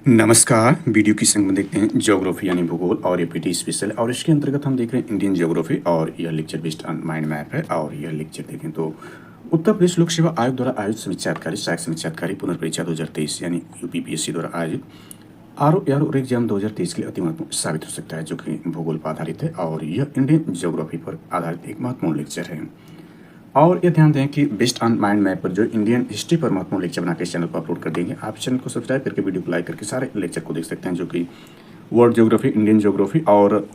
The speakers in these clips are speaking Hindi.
नमस्कार। वीडियो की संग में देखते हैं ज्योग्राफी यानी भूगोल और एपीटी स्पेशल और इसके अंतर्गत हम देख रहे हैं इंडियन ज्योग्राफी और यह lecture based on mind map है। और यह लेक्चर देखें तो उत्तर प्रदेश लोक सेवा आयोग द्वारा आयोजित समीक्षाधिकारी सहायक समीक्षाधिकारी पुनर्परीक्षा 2023 यानी यूपीपीएससी द्वारा आयोजित आर एग्जाम 2023 के लिए अति महत्वपूर्ण साबित हो सकता है, जो कि भूगोल पर आधारित है और यह इंडियन ज्योग्राफी पर आधारित एक महत्वपूर्ण लेक्चर है। और ये ध्यान दें कि बेस्ड ऑन माइंड मैप पर जो इंडियन हिस्ट्री पर महत्वपूर्ण लेक्चर बना के इस चैनल पर अपलोड कर देंगे। आप चैनल को सब्सक्राइब करके वीडियो को लाइक करके सारे लेक्चर को देख सकते हैं, जो कि वर्ल्ड ज्योग्राफी, इंडियन ज्योग्राफी और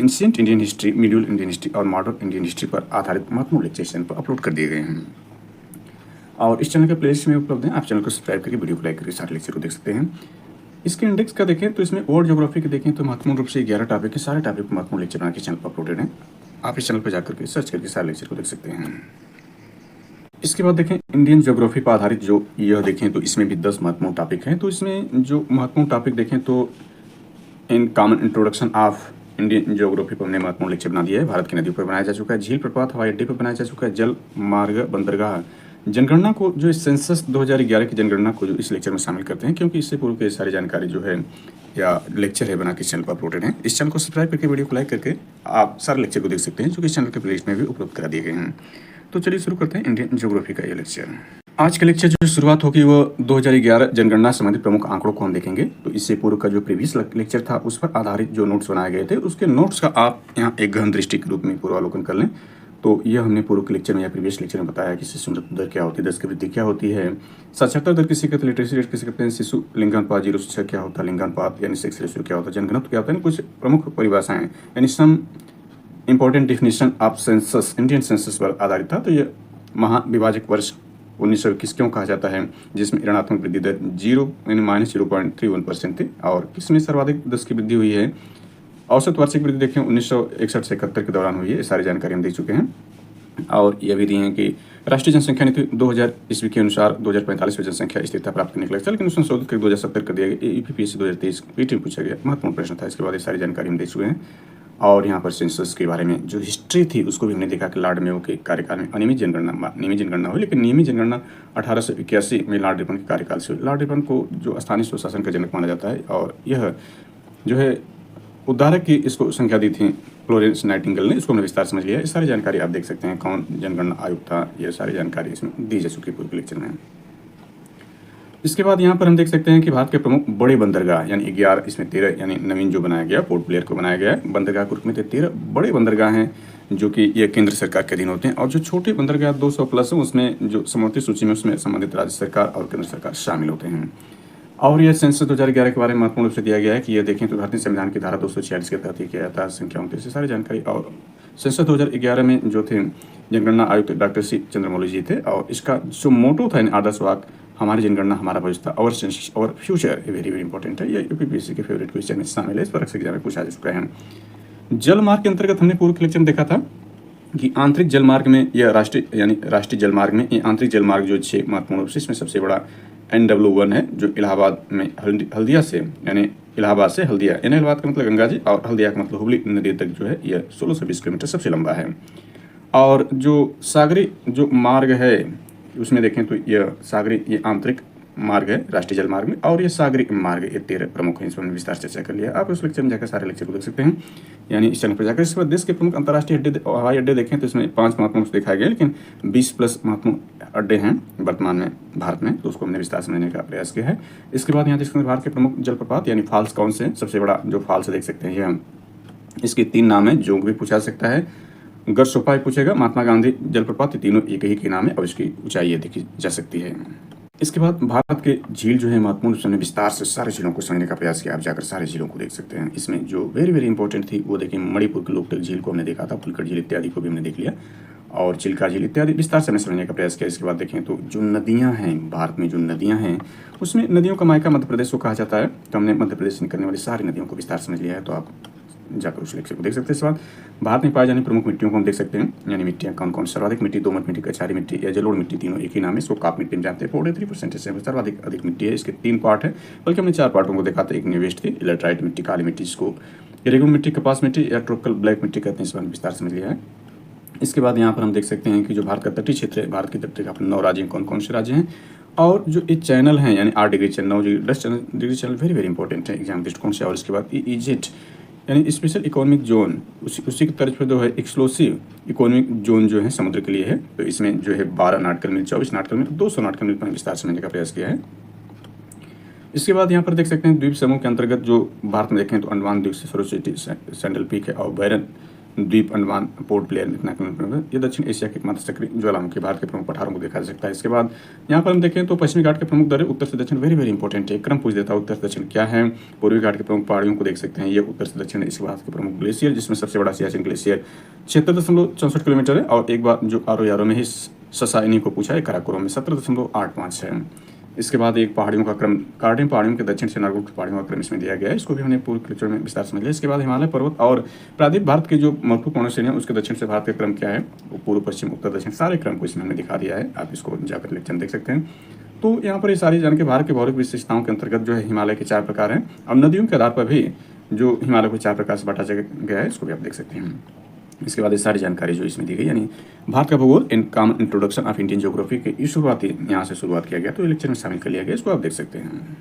ancient Indian history, medial Indian history और मॉडर्न इंडियन हिस्ट्री पर आधारित महत्वपूर्ण लेक्चर इस चैनल पर अपलोड कर दिए गए हैं। और इस चैनल के प्लेलिस्ट में उपलब्ध है। आप चैनल को सब्सक्राइब करके वीडियो को लाइक करके सारे लेक्चर को देख सकते हैं। इसके इंडेक्स का देखें तो इसमें वर्ल्ड ज्योग्राफी के देखें तो महत्वपूर्ण रूप से 11 टॉपिक के सारे टॉपिक पर महत्वपूर्ण लेक्चर बना के चैनल पर अपलोडेड हैं। आप इस चैनल पर जाकर के सर्च करके सारे लेक्चर को देख सकते हैं। इसके बाद देखें इंडियन ज्योग्राफी पर आधारित जो यह देखें तो इसमें भी 10 महत्वपूर्ण टॉपिक हैं। तो इसमें जो महत्वपूर्ण टॉपिक देखें तो in common introduction of Indian geography पर हमने महत्वपूर्ण लेक्चर बना दिया है। भारत की नदियों पर बनाया जा चुका है, झील प्रपात हवाई अड्डे पर बनाया जा चुका है, जल मार्ग बंदरगाह जनगणना को जो सेंसस 2011 की जनगणना को जो इस लेक्चर में शामिल करते हैं, क्योंकि इससे पूर्व की सारी जानकारी जो है या लेक्चर है बना के चैनल पर अपलोडेड है। इस चैनल को सब्सक्राइब करके वीडियो को लाइक करके आप सारे लेक्चर को देख सकते हैं, जो कि इस चैनल के प्लेलिस्ट में भी उपलब्ध करा दिए गए हैं। तो चलिए शुरू करते हैं इंडियन ज्योग्राफी का ये लेक्चर। आज के लेक्चर जो शुरुआत होगी वो 2011 जनगणना संबंधित प्रमुख आंकड़ों को हम देखेंगे। तो इससे पूर्व का जो प्रीवियस लेक्चर था उस पर आधारित जो नोट्स बनाए गए थे, उसके नोट्स का आप यहाँ एक गहन दृष्टि के रूप में पूर्वावलोकन कर लें। तो यह हमने पूर्व के लेक्चर में या प्रीवियस लेक्चर में बताया कि शिशु मृत्यु दर क्या होती है, 10 की वृद्धि क्या होती है, साक्षरता दर किसी कहते हैं, लिटरेसी रेट किसी कहते हैं, शिशु लिंगानुपात 0 से 6 क्या होता है, लिंगानुपात यानी सेक्स रेशियो क्या होता है, जनघनत्व क्या होता है, कुछ प्रमुख परिभाषाएं यानी some important definition of census Indian census पर आधारित था। तो यह महाविभाजक वर्ष 1921 क्यों कहा जाता है, जिसमें ऋणात्मक वृद्धि दर 0 यानी -0.31% थी और किसमें सर्वाधिक 10 की वृद्धि हुई है। औसत वार्षिक वृद्धि देखें 1961 से 71 के दौरान हुई है। ये सारी जानकारी हम देख चुके हैं। और यह भी दी है कि राष्ट्रीय जनसंख्या नीति 2000 ईस्वी के अनुसार 2045 में जनसंख्या स्थिरता प्राप्त करने के लिए लेकिन संशोधित कर 2070 कर दिया गया। यूपीपीएससी 2023 पीटी में पूछा गया महत्वपूर्ण प्रश्न था। इसके बाद ये सारी जानकारी हम देख चुके हैं। और यहाँ पर सेंसस के बारे में जो हिस्ट्री थी उसको भी हमने देखा कि लॉर्ड मेयो के कार्यकाल में अनियमित जनगणना हुई, लेकिन नियमित जनगणना 1881 में लॉर्ड रिपन के कार्यकाल से हुई। लॉर्ड रिपन को जो स्थानीय स्वशासन का जनक माना जाता है और यह जो है उद्धारक की इसको संख्या दी थी फ्लोरेंस नाइटिंगेल ने। इसको हमने विस्तार समझ लिया। ये सारी जानकारी आप देख सकते हैं, कौन जनगणना आयुक्त था, ये सारी जानकारी इसमें दी जा चुकी है पूरे लेक्चर में। इसके बाद यहाँ पर हम देख सकते हैं कि भारत के प्रमुख बड़े बंदरगाह यानी 11, इसमें 13 यानी नवीन जो बनाया गया पोर्ट ब्लेयर को बनाया गया है। बंदरगाह के रूप में 13 बड़े बंदरगाह हैं जो कि ये केंद्र सरकार के अधीन होते हैं, और जो छोटे बंदरगाह 200 प्लस हैं उसमें जो समवर्ती सूची में उसमें संबंधित राज्य सरकार और केंद्र सरकार शामिल होते हैं। और यह सेंसस 2011 के बारे में महत्वपूर्ण रूप से दिया गया है कि यह देखें तो भारतीय संविधान की धारा 246 के तहत किया जाता है संख्याओं की सारी जानकारी। और सेंसस 2011 में जो थे जनगणना आयुक्त डॉक्टर सी चंद्रमौली जी थे, और इसका जो मोटो था आदर्श वाक्य हमारी जनगणना हमारा भविष्य था, और सेंसस और फ्यूचर ये वेरी वेरी इंपॉर्टेंट है। ये यूपीपीएससी के फेवरेट क्वेश्चन में शामिल है, इस पर अक्सर एग्जाम में पूछा जा चुका है। जल मार्ग के अंतर्गत हमने पूर्व के लेक्चर में देखा था कि आंतरिक जल मार्ग में या राष्ट्रीय जल मार्ग में ये आंतरिक जल मार्ग जो 6 महत्वपूर्ण रूप से, इसमें सबसे बड़ा NW1 है जो इलाहाबाद में हल्दिया से यानी इलाहाबाद से हल्दिया यानी इलाहाबाद का मतलब गंगा जी और हल्दिया का मतलब हुबली नदी तक जो है यह 1620 किलोमीटर सबसे लंबा है। और जो सागरी जो मार्ग है उसमें देखें तो यह सागरी ये आंतरिक मार्ग है राष्ट्रीय जल मार्ग में, और ये सागरी मार्ग ये 13 प्रमुख हैं। इस पर विस्तार से चर्चा कर लिया। आप उस लेक्चर में जाकर सारे लेक्चर को देख सकते हैं, यानी इस चैनल पर जाकर। इसके बाद देश के प्रमुख अंतर्राष्ट्रीय हवाई अड्डे देखें तो इसमें 5 महत्वपूर्ण दिखाए गए, लेकिन 20 प्लस महत्वपूर्ण अड्डे हैं वर्तमान में भारत में, तो उसको हमने विस्तार समझने का प्रयास किया है। इसके बाद यहाँ देख सकते हैं भारत के प्रमुख जलप्रपात यानी फॉल्स कौन से, सबसे बड़ा जो फॉल्स देख सकते हैं यह, इसके 3 नाम है। जोग भी पूछा सकता है, गरसोपा भी पूछेगा, महात्मा गांधी जलप्रपात, तीनों एक ही के नाम है और इसकी ऊंचाई देखी जा सकती है। इसके बाद भारत के झील जो है महत्वपूर्ण रूप से विस्तार से सारे झीलों को समझने का प्रयास किया। आप जाकर सारे झीलों को देख सकते हैं। इसमें जो वेरी वेरी इंपॉर्टेंट थी वो देखिए मणिपुर के लोकटक झील को हमने देखा था, फुलकट झील इत्यादि को भी हमने देख लिया, और चिल्का झील इत्यादि विस्तार से हमने समझने का प्रयास किया। इसके बाद देखें तो जो नदियाँ हैं भारत में, जो नदियाँ हैं उसमें नदियों का मायका मध्य प्रदेश को कहा जाता है। तो हमने मध्य प्रदेश से निकलने वाली सारी नदियों को विस्तार समझ लिया है, तो आप जाकर उस लेक्चर को देख सकते हैं। इसके बाद भारत में पाए जाने प्रमुख मिट्टियों को हम देख सकते हैं, यानी मिट्टियाँ कौन कौन। सर्वाधिक मिट्टी दोमट मिट्टी, कछारी मिट्टी या जलोढ़ मिट्टी, तीनों एक ही नाम है। इसको काप मिट्टी में जानते हैं। 43% से सर्वाधिक अधिक मिट्टी है। इसके 3 पार्ट है, बल्कि हमने 4 पार्टों को देखा था। एक निवेश थी, इलेक्ट्राइट मिट्टी, काली मिट्टी, इसको रेगुलर मिट्टी, कपास मिट्टी या ट्रोपिकल ब्लैक मिट्टी कहते हैं। इस बार विस्तार समझ लिया है। इसके बाद यहाँ पर हम देख सकते हैं कि जो भारत का तटीय क्षेत्र है, भारत के तट के 9 राज्य कौन कौन से राज्य हैं, और जो ये चैनल हैं यानी 8 degree channel, 9 degree channel very very important है एग्जाम दृष्टिकोण से। और इसके बाद ईजेट यानी स्पेशल इकोनॉमिक जोन, उसी की तर्ज पर जो है एक्सक्लूसिव इकोनॉमिक जोन जो है समुद्र के लिए है। तो इसमें जो है 12 नाटिकल मील, 24 नाटिकल मील, 200 नाटिकल मील पर विस्तार समझने का प्रयास किया है। इसके बाद यहाँ पर देख सकते हैं द्वीप समूह के अंतर्गत जो भारत में देखें तो अंडमान द्वीप से फेरोसिटी, सैंडल पीक है और बैरन द्वीप, अंडमान, पोर्ट ब्लेयर, इतना किलोमीटर, ये दक्षिण एशिया के एकमात्र सक्रिय ज्वालामुखी भारत के प्रमुख पठारों को देखा जा सकता है। इसके बाद यहाँ पर हम देखें तो पश्चिमी घाट के प्रमुख दर्रे उत्तर से दक्षिण वेरी वेरी इंपॉर्टेंट है, क्रम पूछ देता है उत्तर से दक्षिण क्या है। पूर्वी घाट के प्रमुख पहाड़ियों को देख सकते हैं, ये उत्तर से दक्षिण। इसके बाद के प्रमुख ग्लेशियर, जिसमें सबसे बड़ा सियाचिन ग्लेशियर 76.64 किलोमीटर है। और एक बार जो आरो यारो में ही ससाइनी को पूछा है, कराकोरम में 17.85 है। इसके बाद एक पहाड़ियों का क्रम, कार्डियन पहाड़ियों के दक्षिण से नागपुर की पहाड़ियों का क्रम इसमें दिया गया है। इसको भी हमने पूर्व लेक्चर में विस्तार समझ लिया। इसके बाद हिमालय पर्वत और प्रायद्वीप भारत के जो महत्वपूर्ण श्रेणी है उसके दक्षिण से भारत का क्रम क्या है, वो पूर्व, पश्चिम, उत्तर, दक्षिण सारे क्रम को इसमें हमने दिखा दिया है। आप इसको जाकर लेक्चर देख सकते हैं। तो यहाँ पर ये सारी जान के भारत के भौगोलिक विशेषताओं के अंतर्गत जो है हिमालय के 4 प्रकार हैं। और नदियों के आधार पर भी जो हिमालय को 4 प्रकार से बांटा गया है, इसको भी आप देख सकते हैं। इसके बाद ये सारी जानकारी जो इसमें दी गई, यानी भारत का भूगोल in common introduction of Indian geography के ये शुरुआती यहाँ से शुरुआत किया गया, तो ये लेक्चर में शामिल कर लिया गया, इसको आप देख सकते हैं।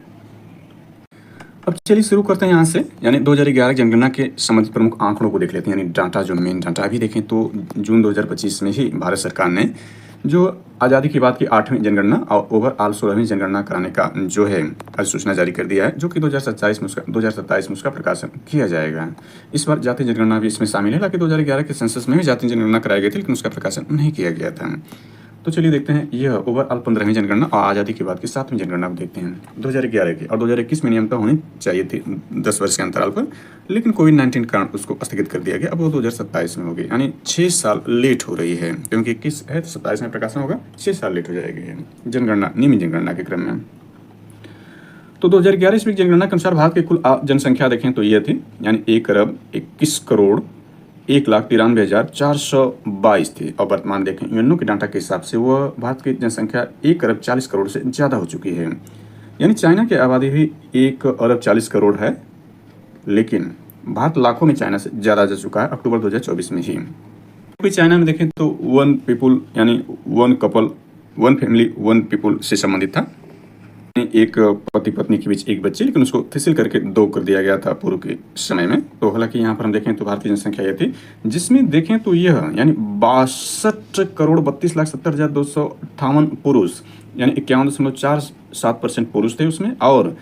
अब चलिए शुरू करते हैं यहाँ से, यानी 2011 जनगणना के संबंधित प्रमुख आंकड़ों को देख लेते हैं। यानी डाटा, जो मेन डाटा अभी देखें तो जून 2025 में ही भारत सरकार ने जो आज़ादी के बाद की 8वीं जनगणना और ओवरऑल 16वीं जनगणना कराने का जो है अधिसूचना जारी कर दिया है, जो कि 2027 में उसका प्रकाशन किया जाएगा। इस बार जातीय जनगणना भी इसमें शामिल है, हालांकि 2011 के सेंसस में भी जातीय जनगणना कराई गई थी, लेकिन उसका प्रकाशन नहीं किया गया था। तो चलिए देखते हैं यह ओवरऑल 15वीं जनगणना और आज़ादी के बाद की 7वीं जनगणना को देखते हैं 2011 की। और 2021 में नियमता होनी चाहिए थी 10 वर्ष के अंतराल पर, लेकिन कोविड-19 कारण उसको स्थगित कर दिया गया। अब वो 2027 में होगी, यानी 6 साल लेट हो रही है, क्योंकि 21 है तो 27 में प्रकाशन होगा, 6 साल लेट हो जाएगी जनगणना, नियमित जनगणना के क्रम में। तो 2011 ईस्वी की जनगणना के अनुसार भारत की कुल जनसंख्या देखें तो यह थी, यानी 1,91,41,93,422 थी। और वर्तमान देखें यूएनओ के डाटा के हिसाब से वह भारत की जनसंख्या 1,40 करोड़ से ज़्यादा हो चुकी है। यानी चाइना की आबादी भी 1,40 करोड़ है, लेकिन भारत लाखों में चाइना से ज़्यादा जा चुका है अक्टूबर 2024 में ही। क्योंकि चाइना में देखें तो 1 पीपुल यानी 1 कपल, 1 फैमिली 1 पीपुल से संबंधित था। एक पति पत्नी के बीच एक बच्चे, लेकिन उसको तहसील करके 2 कर दिया गया था पूर्व के समय में। तो हालांकि यहाँ पर हम देखें तो भारतीय जनसंख्या यह थी, जिसमें देखें तो यह यानी 62,32,70,258 पुरुष, यानी 51.47% पुरुष थे उसमें, और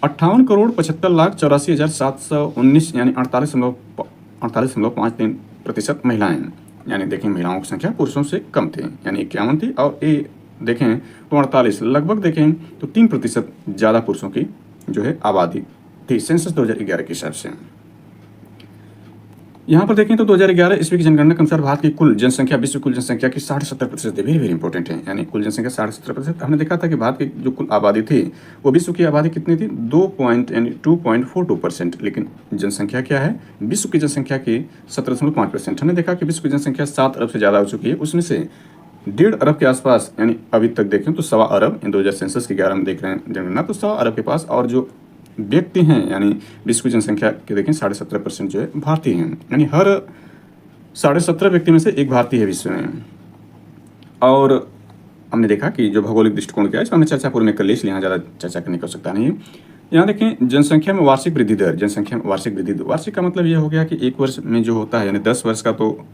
58,75,84,719 यानी 48.53% महिलाएं, यानी देखें महिलाओं की संख्या पुरुषों से कम थी, यानी 51 थी। और ये देखें तो 48 लगभग देखें तो 3% ज़्यादा पुरुषों की जो है आबादी थी सेंसस 2011 के हिसाब से। यहाँ पर देखें तो 2011 ईस्वी की जनगणना के अनुसार भारत की कुल जनसंख्या विश्व कुल जनसंख्या की 70% वेरी वेरी इंपॉर्टेंट है, यानी कुल जनसंख्या 70%। हमने देखा था कि भारत की जो कुल आबादी थी वो विश्व की आबादी कितनी थी, 2.42%, लेकिन जनसंख्या क्या है, विश्व की जनसंख्या की 17.5%। हमने देखा कि विश्व की जनसंख्या 7 अरब से ज़्यादा हो चुकी है, उसमें से 1.5 अरब के आसपास, यानी अभी तक देखें तो 1.25 अरब, 2000 सेंसस के 11 में देख रहे हैं जनगणना, तो 1.25 अरब के पास। और जो व्यक्ति हैं यानी विश्व की जनसंख्या के देखें 17.5% जो है भारतीय हैं, यानी हर 17.5 व्यक्ति में से एक भारतीय है विश्व में। और हमने देखा कि जो भौगोलिक दृष्टिकोण क्या है, इसमें हमने चर्चा पूर्व में कर ली, इसलिए यहाँ ज़्यादा चर्चा करने की आवश्यकता नहीं है। यहाँ देखें जनसंख्या में वार्षिक वृद्धि दर, जनसंख्या में वार्षिक वृद्धि दर, वार्षिक का मतलब यह हो गया कि एक वर्ष में जो होता है, यानी 10 वर्ष का तो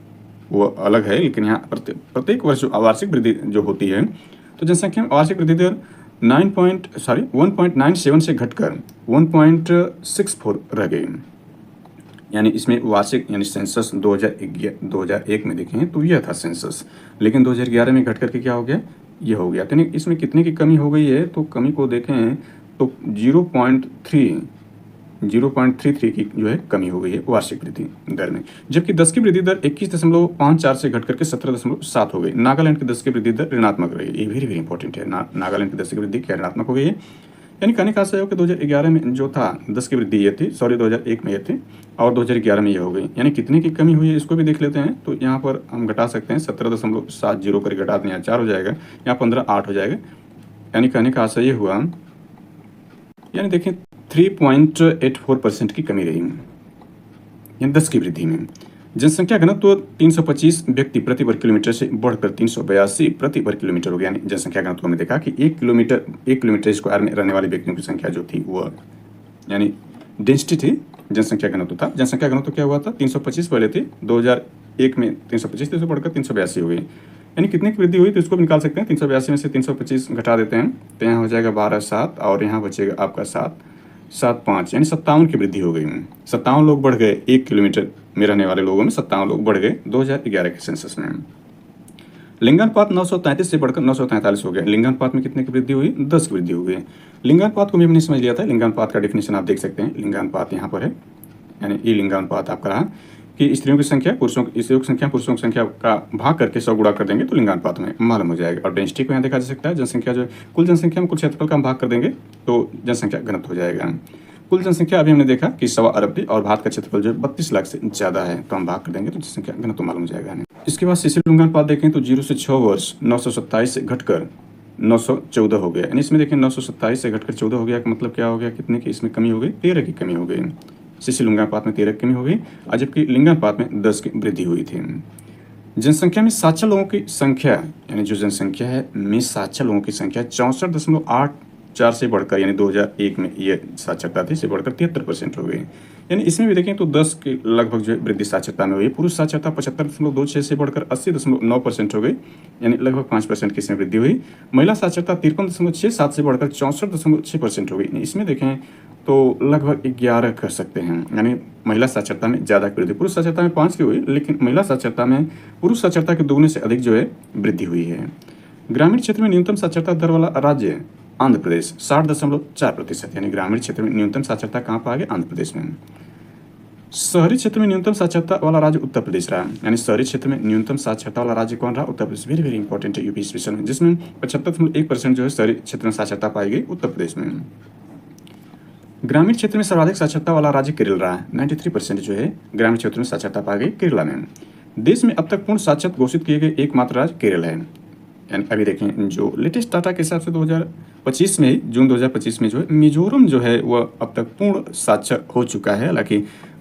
वो अलग है, लेकिन यहाँ प्रत्येक वर्ष वार्षिक वृद्धि जो होती है, तो जनसंख्या में वार्षिक वृद्धि दर 1.97 से घटकर 1.64 रह गई। यानी इसमें वार्षिक यानी सेंसस 2001 में देखें तो यह था सेंसस, लेकिन 2011 में घट करके क्या हो गया, ये हो गया। तो इसमें कितने की कमी हो गई है, तो कमी को देखें तो 0.33 की जो है कमी हो गई है वार्षिक वृद्धि दर में, जबकि 10 की वृद्धि दर 21.54 से घट करके 17.7 हो गई। नागालैंड की 10 की वृद्धि दर ऋणात्मक रही, ये वेरी वेरी इंपॉर्टेंट है। नागालैंड की 10 की वृद्धि क्या ऋणात्मक हो गई है, यानी कहने का आशय हो कि 2011 में जो था 10 की वृद्धि ये थी, 2001 में ये थी, और 2011 में ये हो गई। यानी कितने की कमी हुई है इसको भी देख लेते हैं। तो यहाँ पर हम घटा सकते हैं, 17.70 करके घटा दें, यहाँ 4 हो जाएगा, यहाँ 15 8 हो जाएगा। यानी कहने का आशय ये हुआ, यानी देखें 3.84% की कमी रही, यानी 10 की वृद्धि में। जनसंख्या घनत्व 325 व्यक्ति प्रति वर्ग किलोमीटर से बढ़कर 382 प्रति वर्ग किलोमीटर हो गया। यानी जनसंख्या घनत्व हमने देखा कि 1 किलोमीटर स्क्वायर में रहने वाले व्यक्तियों की संख्या जो थी वह यानी डेंसिटी थी, जनसंख्या घनत्व था। जनसंख्या घनत्व क्या हुआ था, 325 पहले थी, 2001 में 325 से बढ़कर 382 हो गई। यानी कितने की वृद्धि हुई तो इसको भी निकाल सकते हैं। 382 में से 325 घटा देते हैं तो यहाँ हो जाएगा 12/7 और यहाँ बचेगा आपका 7/5 यानी 57 की वृद्धि हो गई। 57 लोग बढ़ गए, 1 किलोमीटर में रहने वाले लोगों में 57 लोग बढ़ गए 2011 के सेंसस में। लिंगानुपात 933 से बढ़कर 943 हो गया। लिंगानुपात में कितने की वृद्धि हुई, 10 की वृद्धि हो गई। लिंगानुपात को भी हमने समझ लिया था। लिंगानुपात का डेफिनेशन आप देख सकते हैं। लिंगानुपात यहाँ पर है, यानी ये लिंगानुपात आपका रहा कि स्त्रियों की संख्या स्त्रियों की संख्या पुरुषों की संख्या का भाग करके 100 गुणा कर देंगे तो लिंगानुपात में मालूम हो जाएगा। और डेंसिटी को यहाँ देखा जा सकता है। जनसंख्या जो कुल जनसंख्या में कुल क्षेत्रफल का हम भाग कर देंगे तो जनसंख्या घनत्व हो जाएगा। कुल जनसंख्या अभी हमने देखा कि 1.25 अरब थी और भारत का क्षेत्रफल जो 32 लाख से ज़्यादा है, तो हम भाग कर देंगे तो जनसंख्या घनत्व मालूम हो जाएगा। इसके बाद शिशिर लिंगानुपात देखें तो 0 से 6 वर्ष 927 से घटकर 914 हो गया। यानी इसमें देखें 927 से घटकर 14 हो गया का मतलब क्या हो गया, कितने की इसमें कमी हो गई, 13 की कमी हो गई। शिशु लिंगानुपात में 13 की कमी हो गई और जबकि लिंगानुपात में 10 की वृद्धि हुई थी। जनसंख्या में साक्षर लोगों की संख्या यानी जो जनसंख्या है में साक्षर लोगों की संख्या 64.84 से बढ़कर यानी 2001 में ये साक्षरता थी से बढ़कर 73% हो गई। यानी इसमें भी देखें तो 10 के लगभग जो है वृद्धि साक्षरता में हुई। पुरुष साक्षरता 75.26 से बढ़कर 80.9% हो गई, यानी लगभग 5% की इसमें वृद्धि हुई। महिला साक्षरता 53.67 से बढ़कर 64.6% हो गई। इसमें देखें तो लगभग 11 कर सकते हैं, यानी महिला साक्षरता में ज़्यादा वृद्धि। पुरुष साक्षरता में 5 की हुई, लेकिन महिला साक्षरता में पुरुष साक्षरता के दोगुने से अधिक जो है वृद्धि हुई है। ग्रामीण क्षेत्र में न्यूनतम साक्षरता दर वाला राज्य आंध्र प्रदेश 60.4%, यानी ग्रामीण क्षेत्र में न्यूनतम साक्षरता कहाँ पर आ गया, आंध्र प्रदेश में। शहरी क्षेत्र में न्यूनतम साक्षरता वाला राज्य उत्तर प्रदेश रहा, यानी शहरी क्षेत्र में न्यूनतम साक्षरता वाला राज्य कौन रहा, Uttar Pradesh. Very very important है यूपी स्पेशल में, जिसमें 75.1% जो है शहरी क्षेत्र में साक्षरता पाई गई उत्तर प्रदेश में। ग्रामीण क्षेत्र में सर्वाधिक साक्षरता वाला राज्य केरल रहा, 93% जो है ग्रामीण क्षेत्र में साक्षरता पाई गई केरला में। देश में अब तक पूर्ण साक्षर घोषित किए गए एकमात्र राज्य केरल है। यानी अभी देखें जो लेटेस्ट डाटा के हिसाब से 2025 में जून 2025 में जो है मिजोरम जो है वह अब तक पूर्ण साक्षर हो चुका है। हालांकि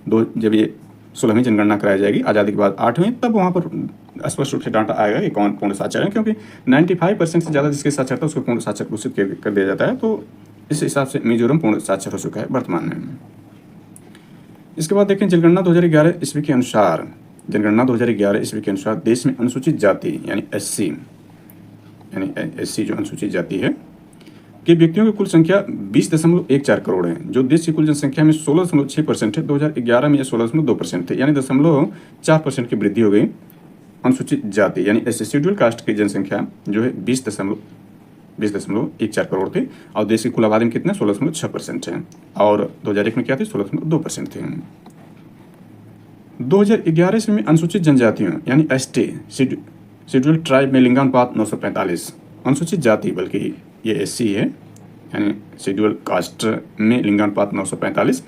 जब ये 16वीं जनगणना कराई जाएगी आज़ादी के बाद 8वीं, तब वहाँ पर स्पष्ट रूप से डाटा आएगा कि कौन पूर्ण साक्षर है, क्योंकि 95% से ज़्यादा जिसके साक्षरता उसको पूर्ण साक्षर घोषित कर दिया जाता है। तो इस हिसाब से मिजोरम पूर्ण साक्षर हो चुका है वर्तमान में। इसके बाद देखें जनगणना 2011 ईस्वी के अनुसार, जनगणना 2011 ईस्वी के अनुसार देश में अनुसूचित जाति यानी एससी जो अनुसूचित जाति है के व्यक्तियों की कुल संख्या 20.14 करोड़ है, जो देश की कुल जनसंख्या में 16.6% है। 2011 में यह 16.2% थे, यानी 0.4% की वृद्धि हो गई। अनुसूचित जाति यानी एससी शेड्यूल कास्ट की जनसंख्या जो है 20.14 करोड़ थी और देश की कुल आबादी में कितना 16.6% है, और 2001 में क्या थी 16.2% थे। 2011 ईस्वी में अनुसूचित जनजातियों यानी एसटी शेड्यूल ट्राइब में लिंगानुपात 945, अनुसूचित जाति बल्कि ये एससी है, यानी शेड्यूल कास्ट में लिंगानुपात 945,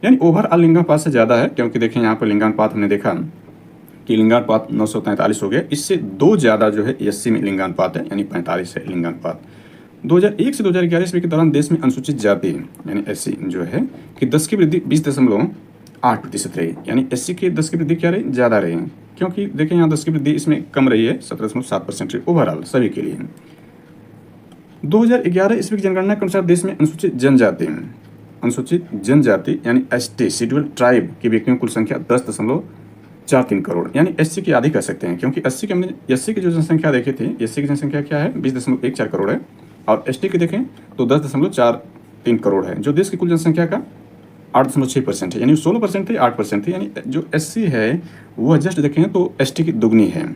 यानी ओवरऑल लिंगानुपात से ज़्यादा है, क्योंकि देखें यहाँ पर लिंगानुपात हमने देखा कि लिंगानुपात 943 हो गया, इससे 2 ज़्यादा जो है एससी में लिंगानुपात है, यानी 45 है लिंगानुपात। 2001 से 2011 ईस्वी के दौरान देश में अनुसूचित जाति यानी एससी जो है कि 10 की वृद्धि 20.8% रही, यानी एससी की 10 की वृद्धि क्या रही, ज़्यादा रही, क्योंकि देखें यहाँ 10 की वृद्धि इसमें कम रही है, 17.7% रही ओवरऑल सभी के लिए। 2011 ईस्वी की जनगणना के अनुसार देश में अनुसूचित जनजाति यानी एसटी शेड्यूल ट्राइब के व्यक्तियों की कुल संख्या 10.43 करोड़, यानी एससी की आधी कह सकते हैं, क्योंकि एससी की जो जनसंख्या देखी थी, एससी की जनसंख्या क्या है 20.14 करोड़ है, और एसटी की देखें तो 10.43 करोड़ है, जो देश की कुल जनसंख्या का 8.6% है, यानी 16% थी 8% थी, यानी जो एससी है वो जस्ट देखें तो एसटी की दुगनी है।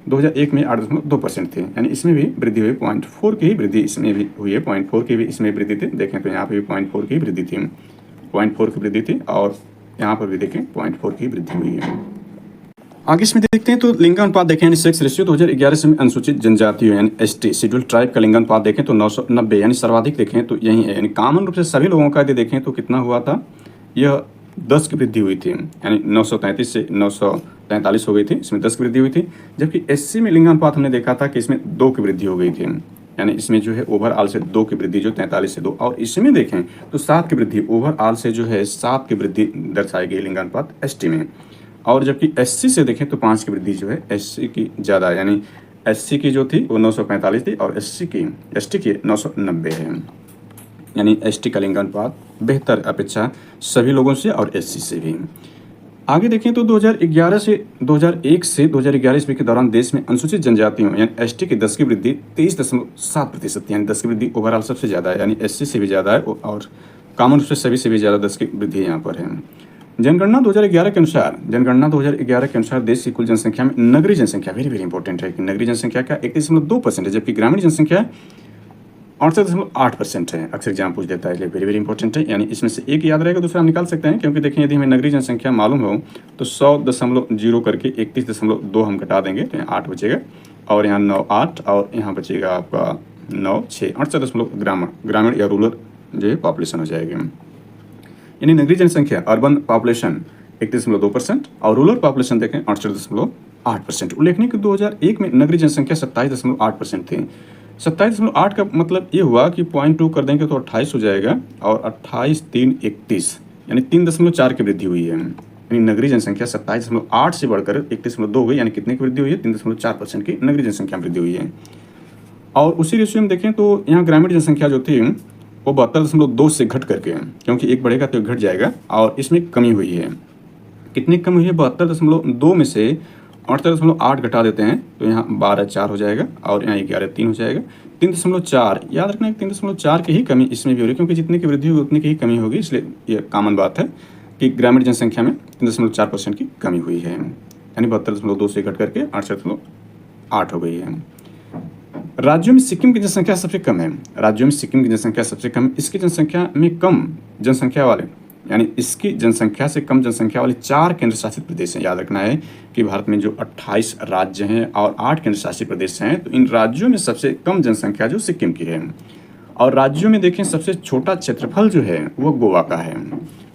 2001 में 8.2% थी, यानी इसमें भी वृद्धि हुई, 0.4 की वृद्धि इसमें भी हुई है, 0.4 की भी इसमें वृद्धि थी। देखें तो यहाँ पे भी 0.4 की वृद्धि थी, 0.4 की वृद्धि थी, और यहाँ पर भी देखें 0.4 की वृद्धि हुई है। आगे इसमें देखते हैं तो लिंगानुपात देखें यानी सेक्स रेशियो 2011 से अनुसूचित जनजातियों यानी एसटी शेड्यूल ट्राइब का लिंगानुपात देखें तो 990, यानी सर्वाधिक देखें तो यही है, यानी कॉमन रूप से सभी लोगों का यदि देखें तो कितना हुआ था, यह 10 की वृद्धि हुई थी, यानी 933 से 943 हो गई थी, इसमें 10 की वृद्धि हुई थी। जबकि एससी में लिंगानुपात हमने देखा था कि इसमें 2 की वृद्धि हो गई थी, यानी इसमें जो है ओवरऑल से 2 की वृद्धि जो 43 से 2, और इसमें देखें तो 7 की वृद्धि ओवरऑल से जो है 7 की वृद्धि दर्शाई गई लिंगानुपात एसटी में। और जबकि एससी से देखें तो 5 की वृद्धि जो है एससी की ज़्यादा है, यानी एससी की जो थी वो 945 थी और एसटी की 990 है। यानी एसटी का लिंगानुपात बेहतर अपेक्षा सभी लोगों से और एससी से भी। आगे देखें तो 2001 से 2011 ईस्वी के दौरान देश में अनुसूचित जनजातियों यानी एसटी की 10 की वृद्धि 23.7%, यानी 10 की वृद्धि ओवरऑल सबसे ज़्यादा है, यानी एससी से भी ज़्यादा है और कॉमन रूप से सभी से भी ज़्यादा 10 की वृद्धि यहाँ पर है। जनगणना 2011 के अनुसार देश की कुल जनसंख्या में नगरीय जनसंख्या वेरी वेरी इंपॉर्टेंट है कि नगरीय जनसंख्या का 31.2% है, जबकि ग्रामीण जनसंख्या 68.8% है। अक्सर एग्जाम पूछ देता है, इसलिए वेरी वेरी इंपॉर्टेंट है। यानी इसमें से एक याद रहेगा, दूसरा हम निकाल सकते हैं, क्योंकि देखिए यदि हमें नगरीय जनसंख्या मालूम हो तो 100.0 करके 31.2 हम घटा देंगे तो यहाँ 8 बचेगा और यहाँ 9 8 और यहाँ बचेगा आपका 9 6 68 ग्रामीण या रूरल जो है पॉपुलेशन हो जाएगी। यानी नगरीय जनसंख्या अर्बन पॉपुलेशन 31.2% और रूरल पॉपुलेशन देखें 68.8%। उल्लेखनीय कि 2001 में नगरीय जनसंख्या 27.8% थी। 27.8 का मतलब ये हुआ कि 0.2 कर देंगे तो 28 हो जाएगा और 28 3 31 यानी 3.4 की वृद्धि हुई है। यानी नगरीय जनसंख्या 27.8 से बढ़कर 31.2 हो गई, यानी कितने की वृद्धि हुई है 3.4% की नगरीय जनसंख्या वृद्धि हुई है। और उसी रेशियो में देखें तो यहाँ ग्रामीण जनसंख्या जो थी वो 72.2 से घट करके, क्योंकि एक बढ़ेगा तो एक घट जाएगा और इसमें कमी हुई है। कितनी कमी हुई है 72.2 में से 68.8 घटा देते हैं तो यहाँ 12.4 हो जाएगा और यहाँ 11.3 हो जाएगा। 3.4 याद रखना है, 3.4 की ही कमी इसमें भी हो रही है, क्योंकि जितने की वृद्धि होगी उतनी की ही कमी होगी, इसलिए ये कॉमन बात है कि ग्रामीण जनसंख्या में 3.4% की कमी हुई है, यानी 72.2 से घट करके 68.8 हो गई है। राज्यों में सिक्किम की जनसंख्या सबसे कम है, राज्यों में सिक्किम की जनसंख्या सबसे कम, इसकी जनसंख्या में कम जनसंख्या वाले यानी इसकी जनसंख्या से कम जनसंख्या वाले 4 केंद्र शासित प्रदेश हैं। याद रखना है कि भारत में जो 28 राज्य हैं और 8 केंद्र शासित प्रदेश हैं, तो इन राज्यों में सबसे कम जनसंख्या जो सिक्किम की है। और राज्यों में देखें सबसे छोटा क्षेत्रफल जो है वो गोवा का है